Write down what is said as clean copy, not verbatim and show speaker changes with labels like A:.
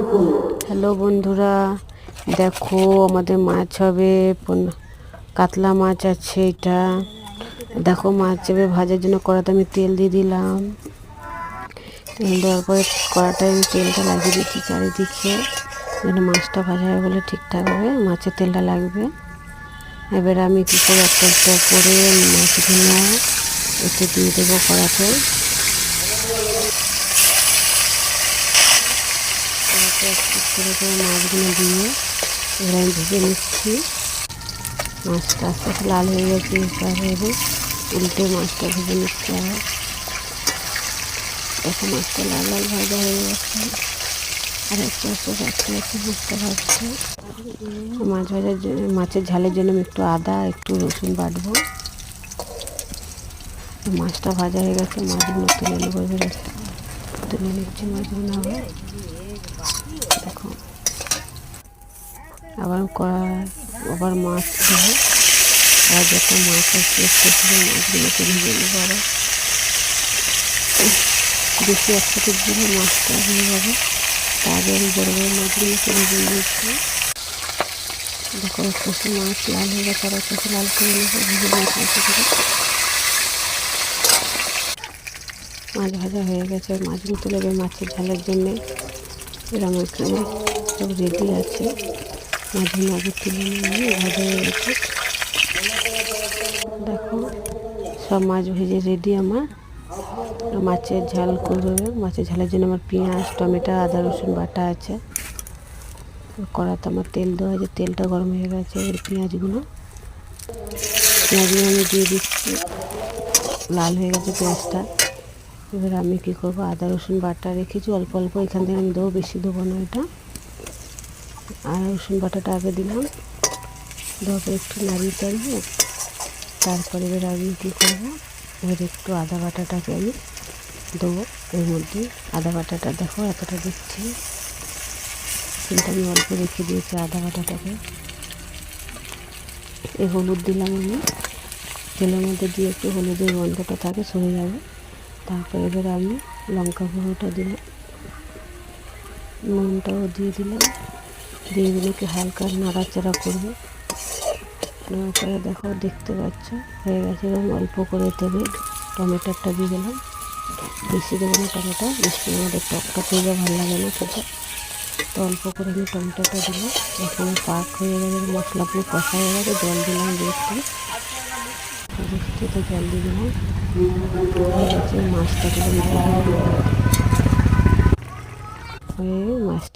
A: Hello বন্ধুরা, দেখো আমাদের মাছ হবে। কাতলা মাছ আছে। এটা দেখো মাছ হবে ভাজার জন্য কড়াতে আমি তেল দিয়ে দিলাম। তেল দেওয়ার পরে কড়াটায় আমি তেলটা লাগিয়ে দিচ্ছি চারিদিকে, যেন মাছটা ভাজা হবে বলে ঠিকঠাক হবে মাছের তেলটা লাগবে। এবার আমি কী করে একটা একটা করে মাছগুলো এতে দিয়ে দেবো কড়াতে। মাছগুলো দিয়ে এবার আমি ভেজে নিচ্ছি। মাছটা আস্তে আস্তে লাল হয়ে গেছে, এবার উল্টে মাছটা ভেজে নিচ্ছি। আবার দেখো মাছটা লাল লাল ভাজা হয়ে গেছে, আর একটু একটু আস্তে আস্তে মাছটা ভাজছে। মাছ ভাজার জন্য, মাছের ঝালের জন্য আমি একটু আদা একটু রসুন বাটবো। মাছটা ভাজা হয়ে গেছে, মাছগুলো তুলে নেবো। এবারে তুলে নিচ্ছি মাছগুলো। দেখো আবার মাছ দেবো, আর যত মাছ আছে একটু মাছগুলোকে ভেজে নেবো। আবার বেশি একসাথে দিলে মাছটা হয়ে যাবে, তার আমি বড় বড় মাছগুলোকে ভেজে নিচ্ছি। দেখো একটু মাছ লাল হয়ে গেছে, আর একটু লাল করে নেবো, ভেজে নিচ্ছি। মাছ ভাজা হয়ে গেছে, মাছগুলো তুলে দেবে মাছের ঝালের জন্যে। এরকম এখানে সব রেডি আছে। মাছগুলো আগে তুলে নিয়ে ভাজা হয়ে গেছে। দেখো সব মাছ ভেজে রেডি আমার। মাছের ঝাল করবে, মাছের ঝালের জন্য আমার পেঁয়াজ টমেটো আদা রসুন বাটা আছে। কড়াতে আমার তেল দেওয়া আছে, তেলটা গরম হয়ে গেছে। এর পেঁয়াজগুলো আমি দিয়ে দিচ্ছি। লাল হয়ে গেছে পেঁয়াজটা। এবার আমি কী করবো, আদা রসুন বাটা রেখেছি অল্প অল্প, এখান থেকে আমি দেবো, বেশি দেবো না। এটা আদা রসুন বাটাটা আগে দিলাম, দেওয়ার একটু নাড়িয়ে চাড়িয়ে তারপরে এবার আমি কী করবো, এবার একটু আদা বাটাটাকে আমি দেবো এর মধ্যে। আদা বাটাটা দেখো এতটা দিচ্ছি, কিন্তু আমি অল্প রেখে দিয়েছি আদা বাটাটাকে। এই হলুদ দিলাম আমি, তেলের মধ্যে দিয়ে একটু হলুদের গন্ধটা থাকে সরে যাবে। তারপর এবার আমি লঙ্কা গুঁড়োটা দিলাম, নুনটাও দিয়ে দিলাম। দিয়ে এগুলোকে হালকা নাড়াচাড়া করবে। নাড়াচাড়া দেখো দেখতে পাচ্ছ হয়ে গেছে। এরকম অল্প করে দেবে। টমেটোটা দিয়ে দিলাম, বেশি দেবো না টমেটো, বেশি আমাদের টকটা খেয়ে ভালো লাগে না সেটা, তো অল্প করে আমি টমেটোটা দিলাম। এখানে পাক হয়ে গেছে, মশলাগুলো কষা হয়ে গেছে। জল দিলাম দেখতে জল দিয়ে দিলাম। হয়ে গেছে, মাছটা দিলাম হয়ে মাছটা